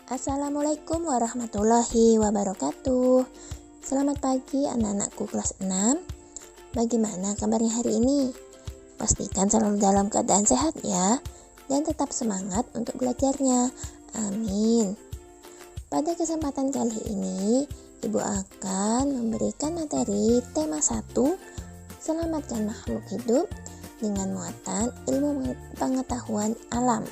Assalamualaikum warahmatullahi wabarakatuh. Selamat pagi anak-anakku kelas 6. Bagaimana kabarnya hari ini? Pastikan selalu dalam keadaan sehat ya, dan tetap semangat untuk belajarnya. Amin. Pada kesempatan kali ini, Ibu akan memberikan materi tema 1, Selamatkan Makhluk Hidup dengan muatan ilmu pengetahuan alam.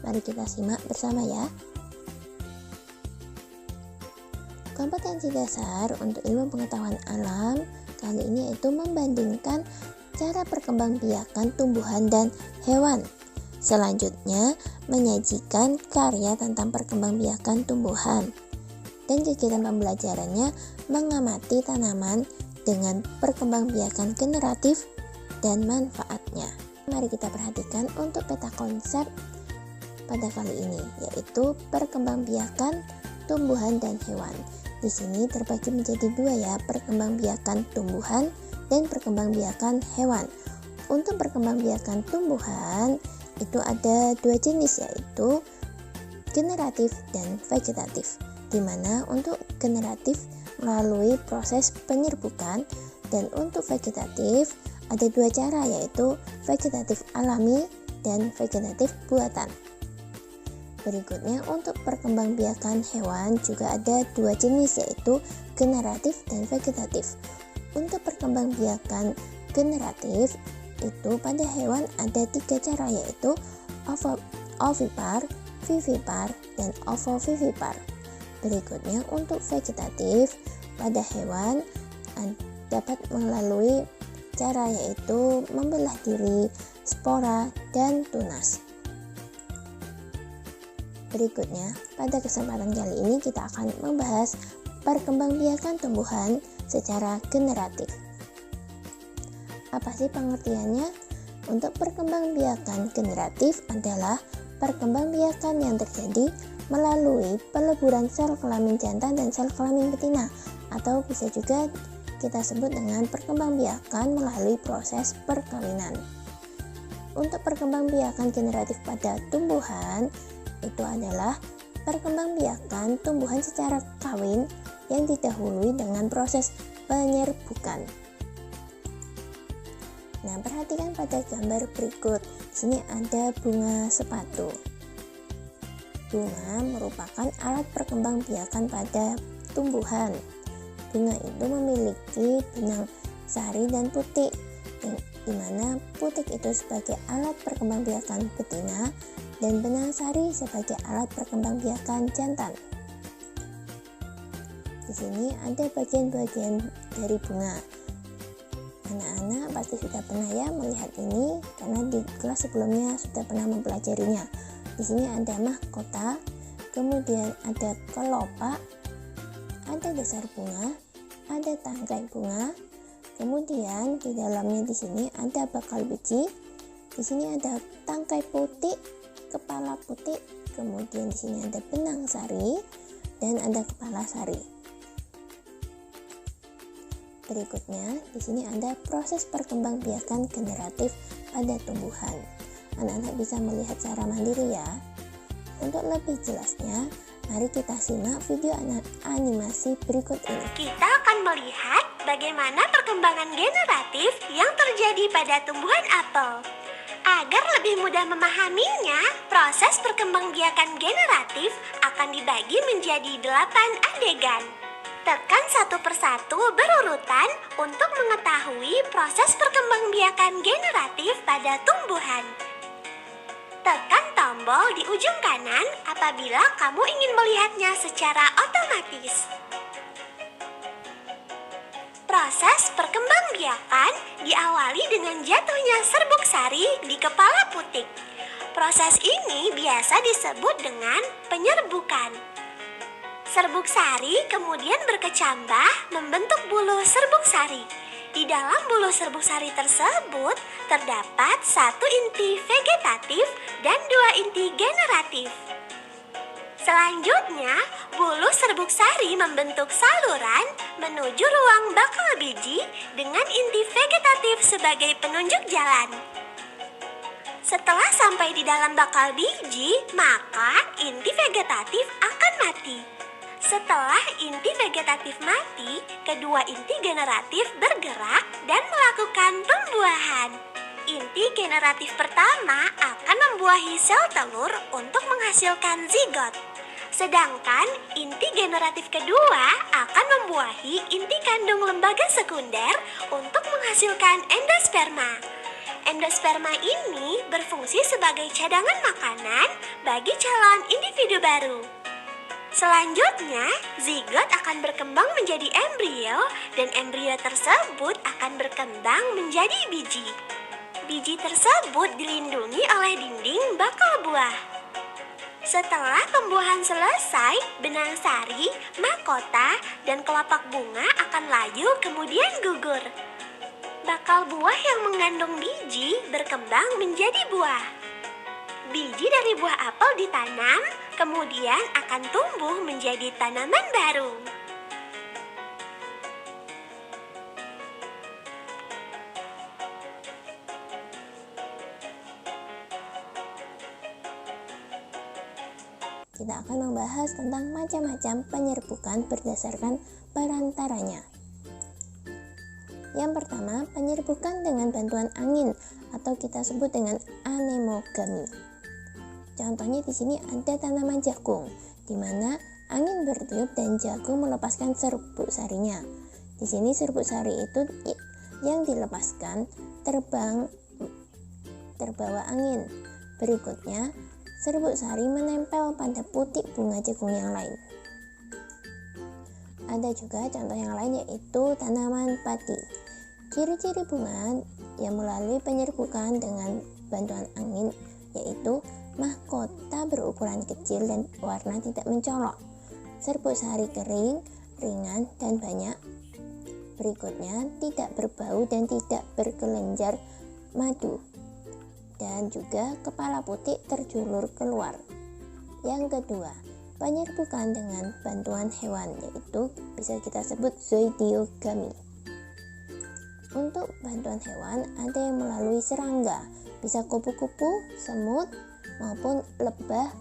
Mari kita simak bersama ya. Kompetensi dasar untuk ilmu pengetahuan alam kali ini yaitu membandingkan cara perkembangbiakan tumbuhan dan hewan. Selanjutnya, menyajikan karya tentang perkembangbiakan tumbuhan. Dan kegiatan pembelajarannya mengamati tanaman dengan perkembangbiakan generatif dan manfaatnya. Mari kita perhatikan untuk peta konsep pada kali ini, yaitu perkembangbiakan tumbuhan dan hewan. Di sini terbagi menjadi dua ya, perkembangbiakan tumbuhan dan perkembangbiakan hewan. Untuk perkembangbiakan tumbuhan itu ada dua jenis, yaitu generatif dan vegetatif. Di mana untuk generatif melalui proses penyerbukan, dan untuk vegetatif ada dua cara, yaitu vegetatif alami dan vegetatif buatan. Berikutnya untuk perkembangbiakan hewan juga ada dua jenis, yaitu generatif dan vegetatif. Untuk perkembangbiakan generatif itu pada hewan ada tiga cara, yaitu ovipar, vivipar, dan ovovivipar. Berikutnya untuk vegetatif pada hewan dapat melalui cara yaitu membelah diri, spora, dan tunas. Berikutnya, pada kesempatan kali ini kita akan membahas perkembangbiakan tumbuhan secara generatif. Apa sih pengertiannya? Untuk perkembangbiakan generatif adalah perkembangbiakan yang terjadi melalui peleburan sel kelamin jantan dan sel kelamin betina, atau bisa juga kita sebut dengan perkembangbiakan melalui proses perkawinan. Untuk perkembangbiakan generatif pada tumbuhan itu adalah perkembangbiakan tumbuhan secara kawin yang didahului dengan proses penyerbukan. Nah, perhatikan pada gambar berikut. Di sini ada bunga sepatu. Bunga merupakan alat perkembangbiakan pada tumbuhan. Bunga itu memiliki benang sari dan putik, di mana putik itu sebagai alat perkembangbiakan betina dan benang sari sebagai alat perkembangbiakan jantan. Di sini ada bagian-bagian dari bunga. Anak-anak pasti sudah pernah ya melihat ini, karena di kelas sebelumnya sudah pernah mempelajarinya. Di sini ada mahkota, kemudian ada kelopak, ada dasar bunga, ada tangkai bunga, kemudian di dalamnya di sini ada bakal biji, di sini ada tangkai putik, kepala putik, kemudian di sini ada benang sari dan ada kepala sari. Berikutnya di sini ada proses perkembangbiakan generatif pada tumbuhan. Anak-anak bisa melihat secara mandiri ya. Untuk lebih jelasnya, mari kita simak video animasi berikut ini. Kita akan melihat bagaimana perkembangan generatif yang terjadi pada tumbuhan apel. Agar lebih mudah memahaminya, proses perkembangbiakan generatif akan dibagi menjadi 8 adegan. Tekan satu persatu berurutan untuk mengetahui proses perkembangbiakan generatif pada tumbuhan. Tekan tombol di ujung kanan apabila kamu ingin melihatnya secara otomatis. Proses perkembangbiakan diawali dengan jatuhnya serbuk sari di kepala putik. Proses ini biasa disebut dengan penyerbukan. Serbuk sari kemudian berkecambah membentuk bulu serbuk sari. Di dalam bulu serbuk sari tersebut terdapat 1 inti vegetatif dan 2 inti generatif. Selanjutnya, bulu serbuk sari membentuk saluran menuju ruang bakal biji dengan inti vegetatif sebagai penunjuk jalan. Setelah sampai di dalam bakal biji, maka inti vegetatif akan mati. Setelah inti vegetatif mati, kedua inti generatif bergerak dan melakukan pembuahan. Inti generatif pertama akan membuahi sel telur untuk menghasilkan zigot. Sedangkan inti generatif kedua akan membuahi inti kandung lembaga sekunder untuk menghasilkan endosperma. Endosperma ini berfungsi sebagai cadangan makanan bagi calon individu baru. Selanjutnya, zigot akan berkembang menjadi embrio dan embrio tersebut akan berkembang menjadi biji. Biji tersebut dilindungi oleh dinding bakal buah. Setelah pembuahan selesai, benang sari, mahkota, dan kelopak bunga akan layu kemudian gugur. Bakal buah yang mengandung biji berkembang menjadi buah. Biji dari buah apel ditanam, kemudian akan tumbuh menjadi tanaman baru. Kita akan membahas tentang macam-macam penyerbukan berdasarkan perantaranya. Yang pertama, penyerbukan dengan bantuan angin atau kita sebut dengan anemogami. Contohnya di sini ada tanaman jagung, di mana angin bertiup dan jagung melepaskan serbuk sarinya. Di sini serbuk sari itu yang dilepaskan terbawa angin. Berikutnya, serbuk sari menempel pada putik bunga jagung yang lain. Ada juga contoh yang lain yaitu tanaman padi. Ciri-ciri bunga yang melalui penyerbukan dengan bantuan angin yaitu mahkota berukuran kecil dan warna tidak mencolok. Serbuk sari kering, ringan, dan banyak. Berikutnya, tidak berbau dan tidak berkelenjar madu. Dan juga kepala putik terjulur keluar. Yang kedua, penyerbukan dengan bantuan hewan yaitu bisa kita sebut zoidiogami. Untuk bantuan hewan ada yang melalui serangga, bisa kupu-kupu, semut, maupun lebah.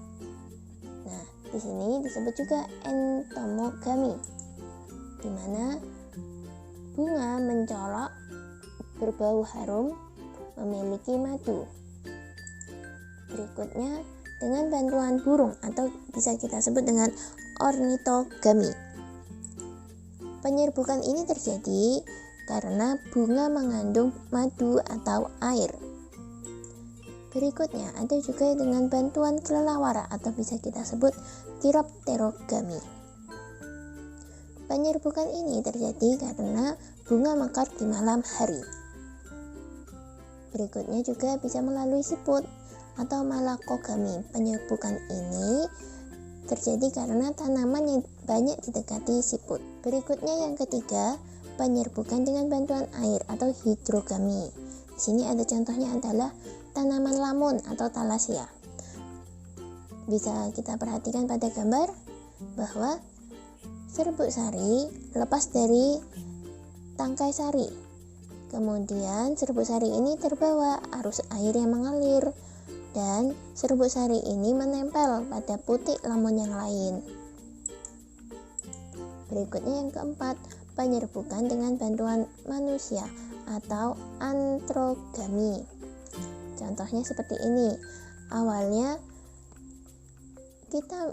Nah, di sini disebut juga entomogami, di mana bunga mencolok, berbau harum, memiliki madu. Berikutnya, dengan bantuan burung atau bisa kita sebut dengan ornitogami. Penyerbukan ini terjadi karena bunga mengandung madu atau air. Berikutnya ada juga dengan bantuan kelelawar atau bisa kita sebut chiropterogami. Penyerbukan ini terjadi karena bunga mekar di malam hari. Berikutnya juga bisa melalui siput atau malakogami. Penyerbukan ini terjadi karena tanaman yang banyak didekati siput. Berikutnya yang ketiga, penyerbukan dengan bantuan air atau hidrogami. Di sini ada contohnya adalah tanaman lamun atau thalassia. Bisa kita perhatikan pada gambar bahwa serbuk sari lepas dari tangkai sari. Kemudian serbuk sari ini terbawa arus air yang mengalir dan serbuk sari ini menempel pada putik lamun yang lain. Berikutnya yang keempat, penyerbukan dengan bantuan manusia atau antrogami. Contohnya seperti ini. Awalnya kita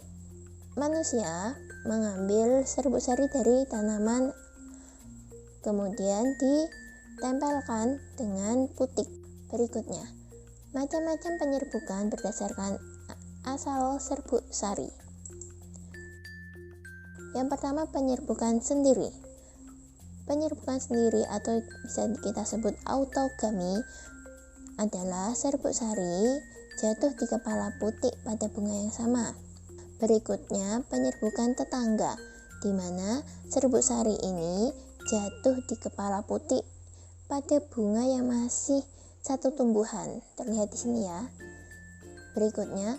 manusia mengambil serbuk sari dari tanaman, kemudian ditempelkan dengan putik. Berikutnya, macam-macam penyerbukan berdasarkan asal serbuk sari. Yang pertama, penyerbukan sendiri. Penyerbukan sendiri atau bisa kita sebut autogami adalah serbuk sari jatuh di kepala putik pada bunga yang sama. Berikutnya, penyerbukan tetangga, di mana serbuk sari ini jatuh di kepala putik pada bunga yang masih satu tumbuhan. Terlihat di sini ya. Berikutnya,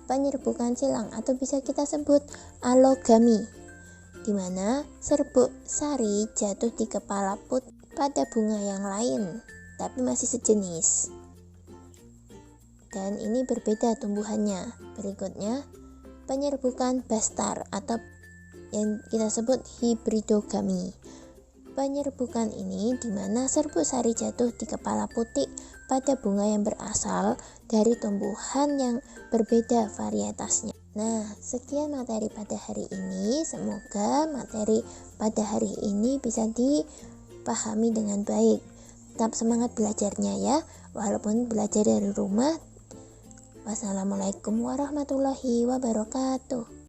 penyerbukan silang atau bisa kita sebut allogami, di mana serbuk sari jatuh di kepala putik pada bunga yang lain, tapi masih sejenis. dan ini berbeda tumbuhannya. Berikutnya, penyerbukan bastar atau yang kita sebut hibridogami. Penyerbukan ini di mana serbuk sari jatuh di kepala putik pada bunga yang berasal dari tumbuhan yang berbeda varietasnya. Nah, sekian materi pada hari ini. Semoga materi pada hari ini bisa dipahami dengan baik. Tetap semangat belajarnya ya, walaupun belajar dari rumah. Wassalamualaikum warahmatullahi wabarakatuh.